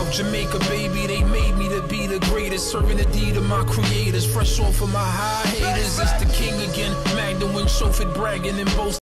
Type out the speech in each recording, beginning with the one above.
South Jamaica, baby, they made me to be the greatest. Serving the deed of my creators, fresh off of my high haters. It's the king again, Magdalene, chauffeured, bragging and boasting.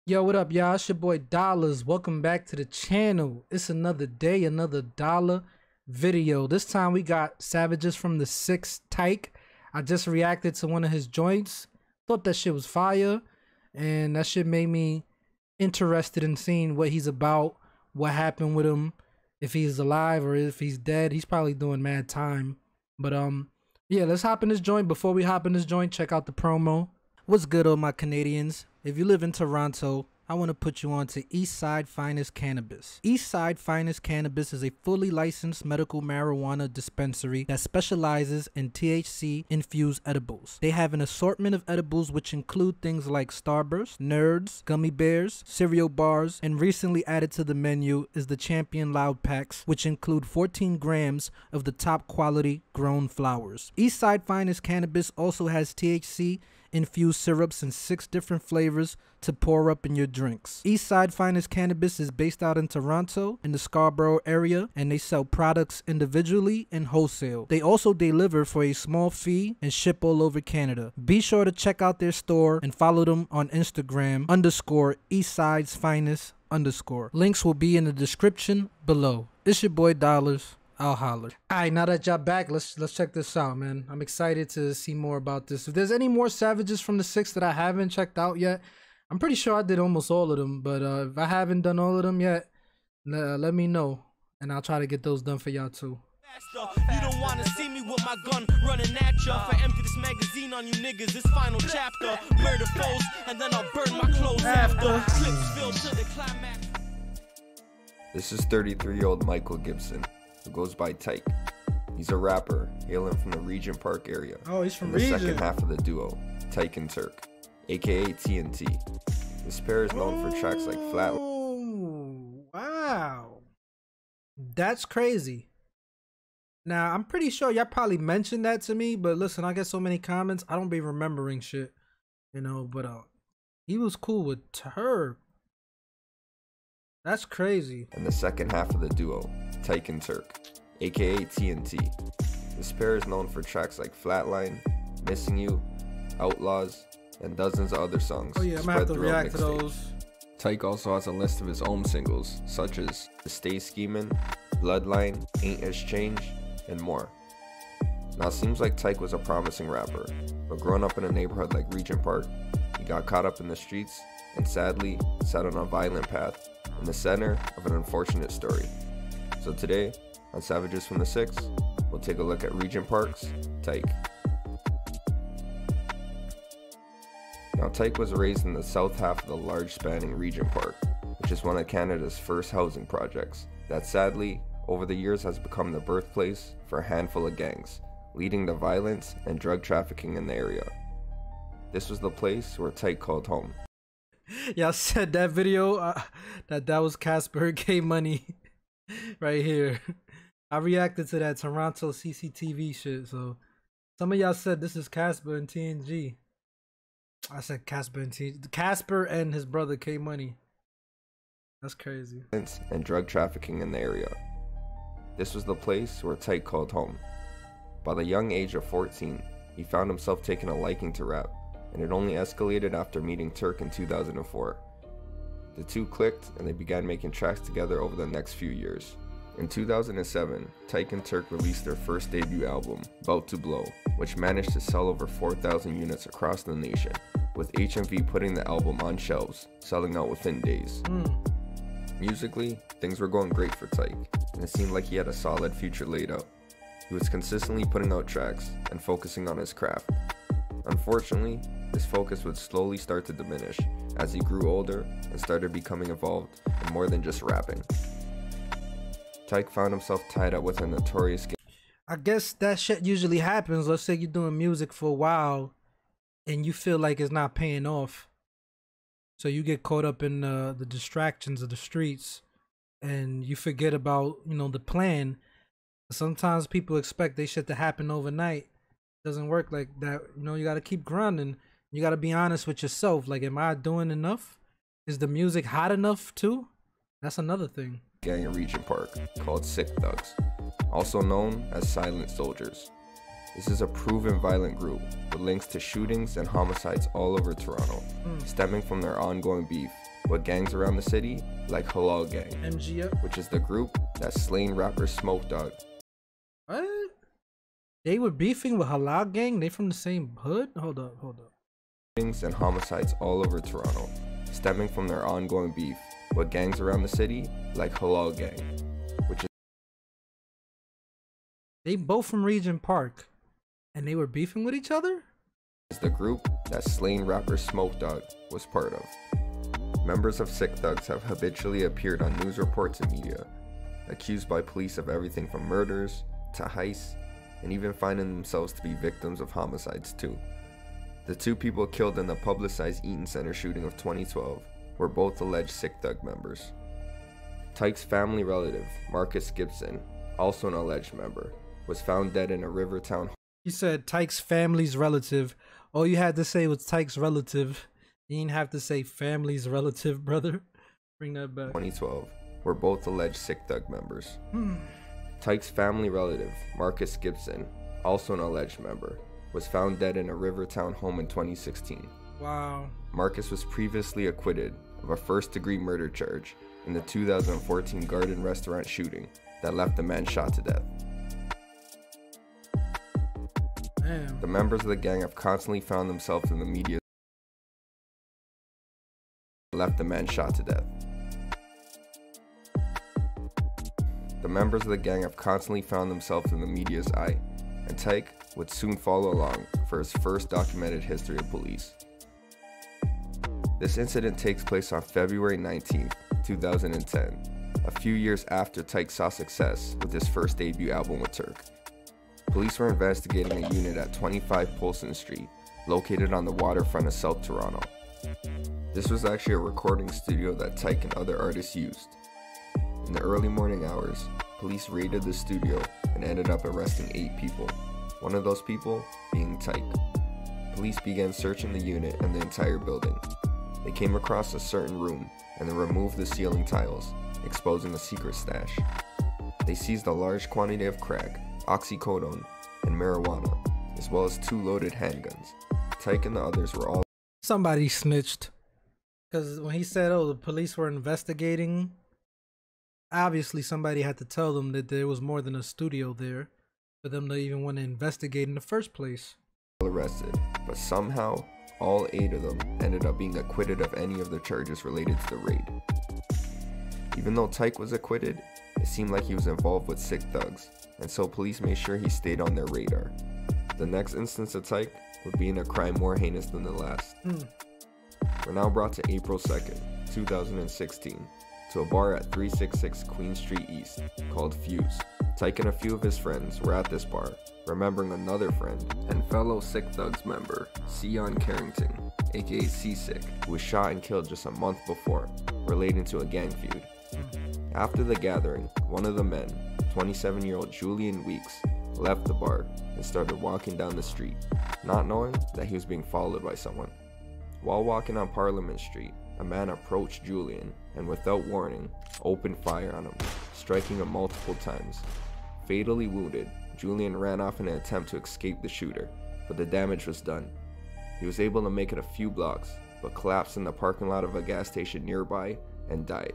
Yo, what up, y'all? It's your boy Dollars. Welcome back to the channel. It's another day, another dollar video. This time we got Savages from the 6 Tyke. I just reacted to one of his joints. Thought that shit was fire, and that shit made me interested in seeing what he's about, what happened with him, if he's alive or if he's dead. He's probably doing mad time. But yeah, let's hop in this joint. Before we hop in this joint, check out the promo. What's good, all my Canadians? If you live in Toronto, I want to put you on to Eastside Finest Cannabis. Eastside Finest Cannabis is a fully licensed medical marijuana dispensary that specializes in THC-infused edibles. They have an assortment of edibles which include things like Starburst, Nerds, Gummy Bears, cereal bars, and recently added to the menu is the Champion Loud Packs, which include 14 grams of the top quality grown flowers. Eastside Finest Cannabis also has THC infused syrups in 6 different flavors to pour up in your drinks. Eastside Finest Cannabis is based out in Toronto in the Scarborough area, and they sell products individually and wholesale. They also deliver for a small fee and ship all over Canada. Be sure to check out their store and follow them on Instagram _Eastside's Finest _. Links will be in the description below. It's your boy Dollars. I'll holler. Alright, now that y'all back, let's check this out, man. I'm excited to see more about this. If there's any more Savages from the 6 that I haven't checked out yet, I'm pretty sure I did almost all of them, but if I haven't done all of them yet, let me know, and I'll try to get those done for y'all too. You don't wanna see me with my gun running at ya. If I empty this magazine on you niggas, this final chapter. Murder foes, and then I'll burn my clothes after. Clips filled to the climax. This is 33-year-old Michael Gibson, who goes by Tyke. He's a rapper hailing from the Regent Park area. Oh, he's from the Regent. Second half of the duo, Tyke and Turk, aka TNT. This pair is known for tracks like Flat. Oh, wow. That's crazy. Now, I'm pretty sure y'all probably mentioned that to me, but listen, I get so many comments, I don't be remembering shit, you know, but he was cool with Turk. That's crazy. And the second half of the duo, Tyke and Turk, aka TNT. This pair is known for tracks like Flatline, Missing You, Outlaws, and dozens of other songs. Oh yeah, I'm gonna have to react to those. Tyke also has a list of his own singles, such as Stay Schemin', Bloodline, Ain't As Change, and more. Now it seems like Tyke was a promising rapper, but growing up in a neighborhood like Regent Park, he got caught up in the streets and sadly set on a violent path in the center of an unfortunate story. So today, on Savages from the 6, we'll take a look at Regent Park's Tyke. Now Tyke was raised in the south half of the large spanning Regent Park, which is one of Canada's first housing projects that sadly, over the years has become the birthplace for a handful of gangs, leading to violence and drug trafficking in the area. This was the place where Tyke called home. Y'all said that video, that was Casper K Money right here. I reacted to that Toronto CCTV shit, so some of y'all said this is Casper and TNG. I said Casper and TNG. Casper and his brother K Money. That's crazy. And drug trafficking in the area. This was the place where Tyke called home. By the young age of 14, he found himself taking a liking to rap, and it only escalated after meeting Turk in 2004. The two clicked and they began making tracks together over the next few years. In 2007, Tyke and Turk released their first debut album, Bout to Blow, which managed to sell over 4,000 units across the nation, with HMV putting the album on shelves, selling out within days. Musically, things were going great for Tyke, and it seemed like he had a solid future laid out. He was consistently putting out tracks and focusing on his craft. Unfortunately, his focus would slowly start to diminish as he grew older and started becoming involved in more than just rapping. Tyke found himself tied up with a notorious gang. I guess that shit usually happens. Let's say you're doing music for a while and you feel like it's not paying off. So you get caught up in the distractions of the streets and you forget about, you know, the plan. Sometimes people expect they shit to happen overnight. It doesn't work like that. You know, you got to keep grinding. You got to be honest with yourself. Like, am I doing enough? Is the music hot enough too? That's another thing. Gang in Regent Park called Sick Thugs, also known as Silent Soldiers. This is a proven violent group with links to shootings and homicides all over Toronto, stemming from their ongoing beef with gangs around the city like Halal Gang, MGF, which is the group that slain rapper Smoke Dogg. What? They were beefing with Halal Gang? They from the same hood? Hold up. Shootings and homicides all over Toronto, stemming from their ongoing beef with gangs around the city like Halal Gang, which is They both from Regent Park, and they were beefing with each other? the group that slain rapper Smoke Dogg was part of. Members of Sick Thugs have habitually appeared on news reports and media, accused by police of everything from murders to heists, and even finding themselves to be victims of homicides too. The two people killed in the publicized Eaton Center shooting of 2012 were both alleged Sick Thug members. Tyke's family relative, Marcus Gibson, also an alleged member, was found dead in a Rivertown. You said Tyke's family's relative. All you had to say was Tyke's relative. You didn't have to say family's relative, brother. Bring that back. 2012 were both alleged Sick Thug members. Tyke's family relative, Marcus Gibson, also an alleged member, was found dead in a Rivertown home in 2016. Wow. Marcus was previously acquitted of a first-degree murder charge in the 2014 Garden restaurant shooting that left a man shot to death. Damn. The members of the gang have constantly found themselves in the media. Left the man shot to death. The members of the gang have constantly found themselves in the media's eye, and Tyke would soon follow along for his first documented history of police. This incident takes place on February 19, 2010, a few years after Tyke saw success with his first debut album with Turk. Police were investigating a unit at 25 Polson Street, located on the waterfront of South Toronto. This was actually a recording studio that Tyke and other artists used. In the early morning hours, police raided the studio and ended up arresting 8 people, one of those people being Tyke. Police began searching the unit and the entire building. They came across a certain room and then removed the ceiling tiles, exposing a secret stash. They seized a large quantity of crack, oxycodone, and marijuana, as well as 2 loaded handguns. Tyke and the others were all... Somebody snitched. Because when he said, oh, the police were investigating, obviously somebody had to tell them that there was more than a studio there for them to even want to investigate in the first place. Arrested, but somehow all 8 of them ended up being acquitted of any of the charges related to the raid. Even though Tyke was acquitted, it seemed like he was involved with Sick Thugs, and so police made sure he stayed on their radar. The next instance of Tyke would be in a crime more heinous than the last. We're now brought to April 2nd, 2016, to a bar at 366 Queen Street East called Fuse. Tyke and a few of his friends were at this bar, remembering another friend and fellow Sick Thugs member, Sion Carrington, aka C-Sick, who was shot and killed just a month before, relating to a gang feud. After the gathering, one of the men, 27-year-old Julian Weeks, left the bar and started walking down the street, not knowing that he was being followed by someone. While walking on Parliament Street, a man approached Julian and without warning, opened fire on him, striking him multiple times. Fatally wounded, Julian ran off in an attempt to escape the shooter, but the damage was done. He was able to make it a few blocks, but collapsed in the parking lot of a gas station nearby and died.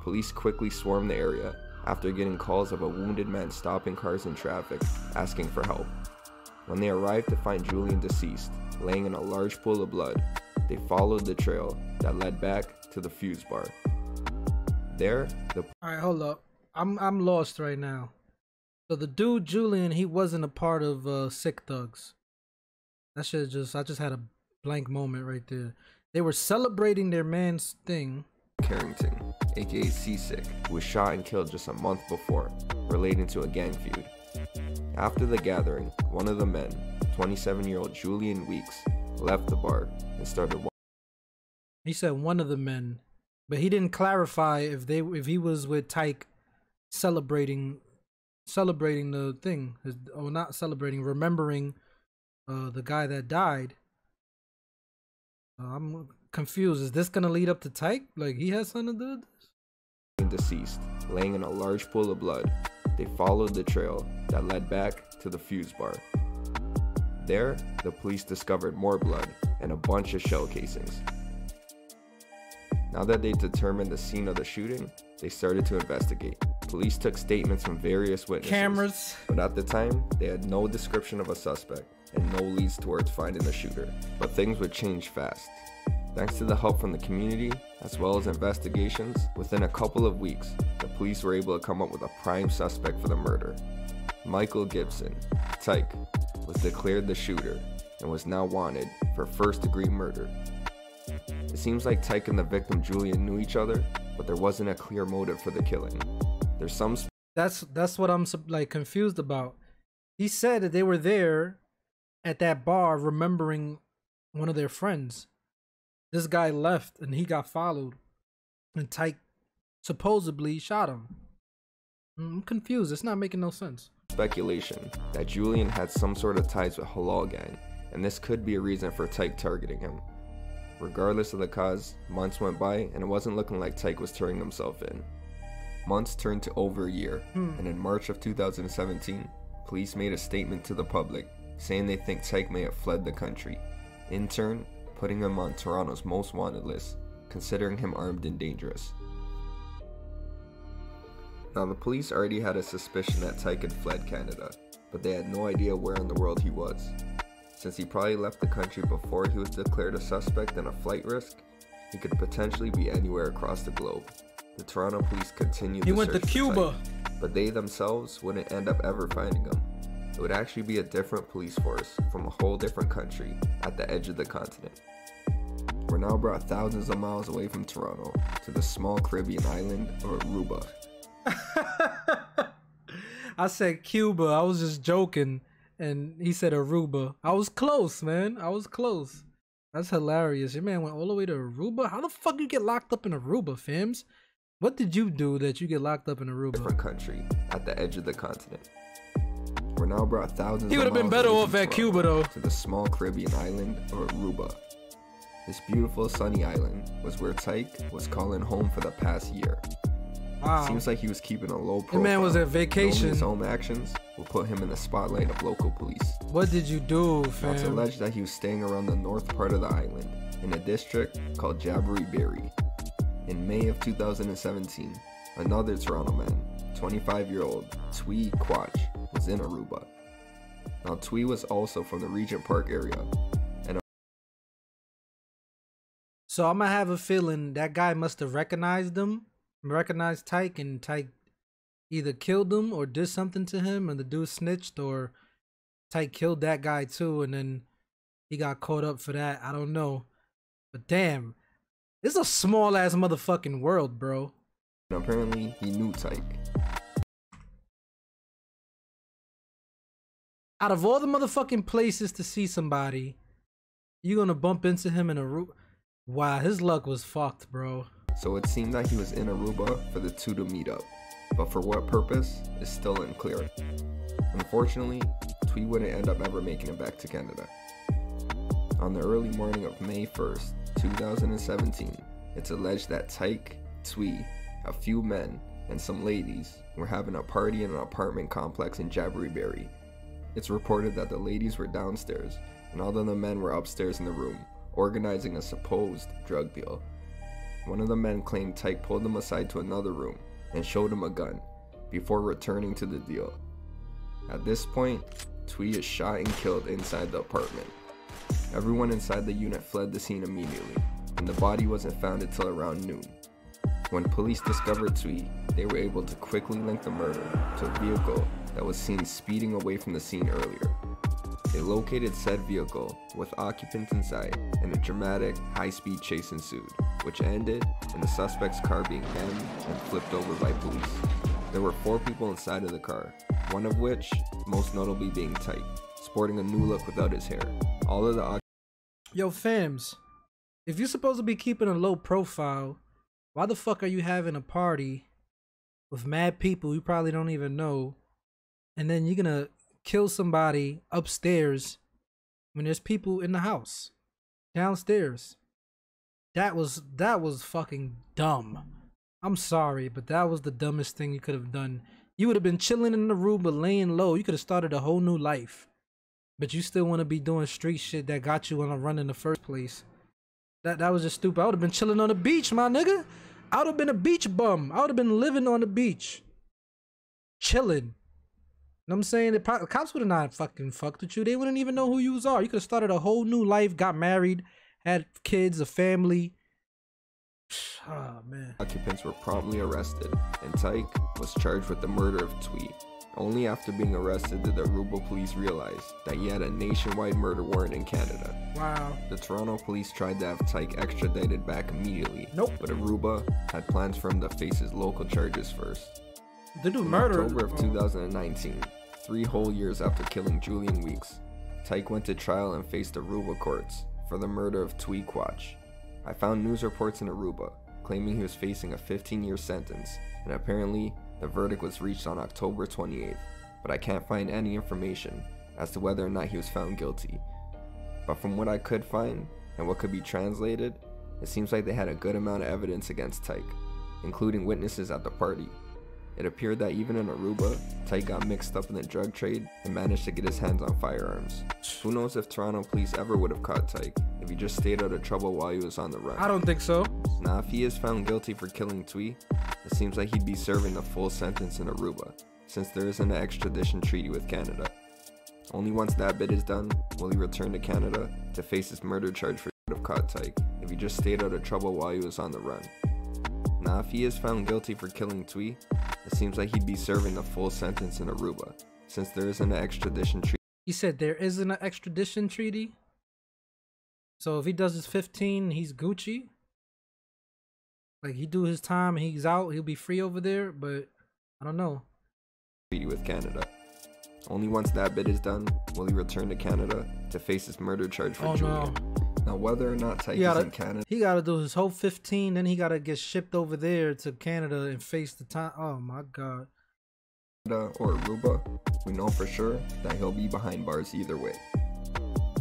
Police quickly swarmed the area after getting calls of a wounded man stopping cars in traffic, asking for help. When they arrived to find Julian deceased, laying in a large pool of blood, they followed the trail that led back to the Fuse bar. There, Alright, hold up. I'm lost right now. So the dude Julian, he wasn't a part of Sick Thugs. That shit I just had a blank moment right there. They were celebrating their man's thing. Carrington, aka C-Sick, who was shot and killed just a month before, relating to a gang feud. After the gathering, one of the men, 27-year-old Julian Weeks, left the bar and started walking. He said one of the men, but he didn't clarify if he was with Tyke celebrating the thing, or not celebrating, remembering the guy that died. I'm confused. Is this gonna lead up to Tyke? Like he has something to do with this? became deceased, laying in a large pool of blood. They followed the trail that led back to the fuse bar. There, the police discovered more blood and a bunch of shell casings. Now that they determined the scene of the shooting, they started to investigate. Police took statements from various witnesses, Cameras. but at the time, they had no description of a suspect and no leads towards finding the shooter. But things would change fast. Thanks to the help from the community, as well as investigations, within a couple of weeks, the police were able to come up with a prime suspect for the murder. Michael Gibson, Tyke, was declared the shooter and was now wanted for first-degree murder. It seems like Tyke and the victim Julian knew each other, but there wasn't a clear motive for the killing. There's some... That's what I'm like confused about. He said that they were there at that bar remembering one of their friends. This guy left and he got followed, and Tyke supposedly shot him. I'm confused. It's not making no sense. Speculation that Julian had some sort of ties with Halal Gang, and this could be a reason for Tyke targeting him. Regardless of the cause, months went by and it wasn't looking like Tyke was turning himself in. Months turned to over a year, and in March of 2017, police made a statement to the public saying they think Tyke may have fled the country, in turn putting him on Toronto's most wanted list, considering him armed and dangerous. Now the police already had a suspicion that Tyke had fled Canada, but they had no idea where in the world he was. Since he probably left the country before he was declared a suspect and a flight risk, he could potentially be anywhere across the globe. The Toronto police continued He went to Cuba, but they themselves wouldn't end up ever finding him. It would actually be a different police force from a whole different country at the edge of the continent. We're now brought thousands of miles away from Toronto to the small Caribbean island of Aruba. I said Cuba. I was just joking, and he said Aruba. I was close, man. I was close. That's hilarious. Your man went all the way to Aruba. How the fuck you get locked up in Aruba, fams? What did you do that you get locked up in Aruba? Different country at the edge of the continent. We're now brought thousands. He would have been better off at Cuba, though. To the small Caribbean island of Aruba. This beautiful sunny island was where Tyke was calling home for the past year. Wow. Seems like he was keeping a low profile. The man was at vacation. His own actions will put him in the spotlight of local police. What did you do, fam? It's alleged that he was staying around the north part of the island, in a district called Jabberry Berry. In May of 2017, another Toronto man, 25-year-old Twee Quach, was in Aruba. Now Twee was also from the Regent Park area. So I'm gonna have a feeling that guy must have recognized Tyke, and Tyke either killed him or did something to him, and the dude snitched, or Tyke killed that guy too, and then he got caught up for that. I don't know. But damn, this is a small ass motherfucking world, bro. And apparently he knew Tyke. Out of all the motherfucking places to see somebody, you gonna bump into him in Aruba? Wow, his luck was fucked, bro. So it seemed that he was in Aruba for the two to meet up, but for what purpose is still unclear. Unfortunately, Twee wouldn't end up ever making it back to Canada. On the early morning of May 1st, 2017, it's alleged that Tyke, Twee, a few men, and some ladies were having a party in an apartment complex in Jabberry Berry. It's reported that the ladies were downstairs, and all of the men were upstairs in the room, organizing a supposed drug deal. One of the men claimed Tyke pulled him aside to another room and showed him a gun before returning to the deal. At this point, Twee is shot and killed inside the apartment. Everyone inside the unit fled the scene immediately, and the body wasn't found until around noon. When police discovered Twee, they were able to quickly link the murder to a vehicle that was seen speeding away from the scene earlier. They located said vehicle with occupants inside, and a dramatic high-speed chase ensued, which ended in the suspect's car being hemmed and flipped over by police. There were 4 people inside of the car, one of which most notably being Tyke, sporting a new look without his hair. All of the Yo, fams, if you're supposed to be keeping a low profile, why the fuck are you having a party with mad people you probably don't even know, and then you're gonna kill somebody upstairs when there's people in the house downstairs? That was fucking dumb. I'm sorry, but that was the dumbest thing you could have done. You would have been chilling in the room but laying low. You could have started a whole new life. But you still want to be doing street shit that got you on a run in the first place. That was just stupid. I would have been chilling on the beach, my nigga. I would have been a beach bum. I would have been living on the beach. Chilling. You know what I'm saying? The cops would have not fucking fucked with you. They wouldn't even know who you are. You could have started a whole new life, got married, had kids, a family. Oh, man. Occupants were promptly arrested, and Tyke was charged with the murder of Twee. Only after being arrested did the Aruba police realize that he had a nationwide murder warrant in Canada. Wow. The Toronto police tried to have Tyke extradited back immediately, Nope. but Aruba had plans for him to face his local charges first. They do In murder. October of 2019, 3 whole years after killing Julian Weeks, Tyke went to trial and faced Aruba courts for the murder of Twee Quach. I found news reports in Aruba claiming he was facing a 15-year sentence, and apparently the verdict was reached on October 28th, but I can't find any information as to whether or not he was found guilty. But from what I could find, and what could be translated, it seems like they had a good amount of evidence against Tyke, including witnesses at the party. It appeared that even in Aruba, Tyke got mixed up in the drug trade and managed to get his hands on firearms. Who knows if Toronto police ever would have caught Tyke if he just stayed out of trouble while he was on the run. I don't think so. Now if he is found guilty for killing Twee, it seems like he'd be serving the full sentence in Aruba, since there isn't an extradition treaty with Canada. Only once that bit is done will he return to Canada to face his murder charge for would have caught Tyke if he just stayed out of trouble while he was on the run. Now if he is found guilty for killing Twee, it seems like he'd be serving the full sentence in Aruba, since there isn't an extradition treaty. He said there isn't an extradition treaty. So if he does his 15, he's Gucci. Like he do his time and he's out, he'll be free over there, but I don't know. Treaty with Canada. Only once that bit is done will he return to Canada to face his murder charge for Julian. No. Now whether or not Tyke is in Canada, he gotta do his whole 15, then he gotta get shipped over there to Canada and face the time. Oh my god. or Aruba, we know for sure that he'll be behind bars either way.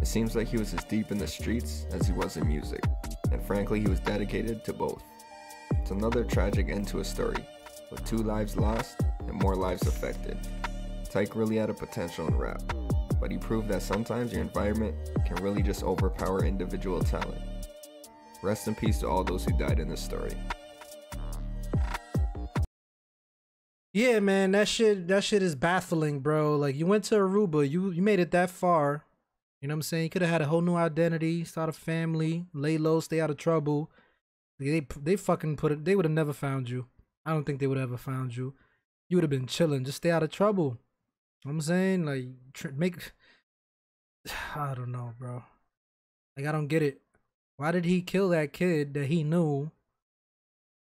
It seems like he was as deep in the streets as he was in music, and frankly he was dedicated to both. It's another tragic end to a story, with 2 lives lost and more lives affected. Tyke really had a potential in rap, but he proved that sometimes your environment can really just overpower individual talent. Rest in peace to all those who died in this story. Yeah, man, that shit is baffling, bro. Like, you went to Aruba, you made it that far. You know what I'm saying? You could have had a whole new identity, start a family, lay low, stay out of trouble. They fucking they would have never found you. I don't think they would have ever found you. You would have been chilling, just stay out of trouble. You know what I'm saying? Like, I don't know, bro. Like, I don't get it. Why did he kill that kid that he knew?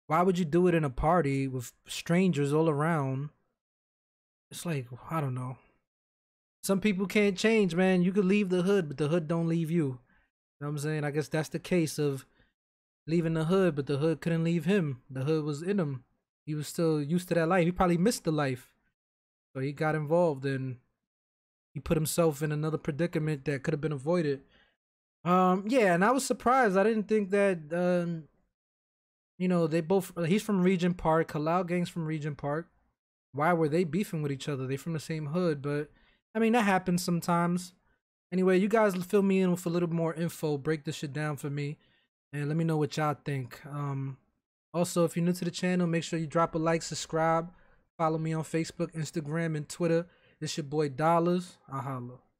Why would you do it in a party with strangers all around? It's like, I don't know. Some people can't change, man. You could leave the hood, but the hood don't leave you. You know what I'm saying? I guess that's the case of leaving the hood, but the hood couldn't leave him. The hood was in him. He was still used to that life. He probably missed the life. So he got involved and he put himself in another predicament that could have been avoided. Yeah, and I was surprised. I didn't think that, you know, they both, he's from Regent Park. Halal Gang's from Regent Park. Why were they beefing with each other? They from the same hood, but I mean, that happens sometimes. Anyway, you guys fill me in with a little more info. Break this shit down for me and let me know what y'all think. Also, if you're new to the channel, make sure you drop a like, subscribe, follow me on Facebook, Instagram, and Twitter. It's your boy Dollars. I'll holla.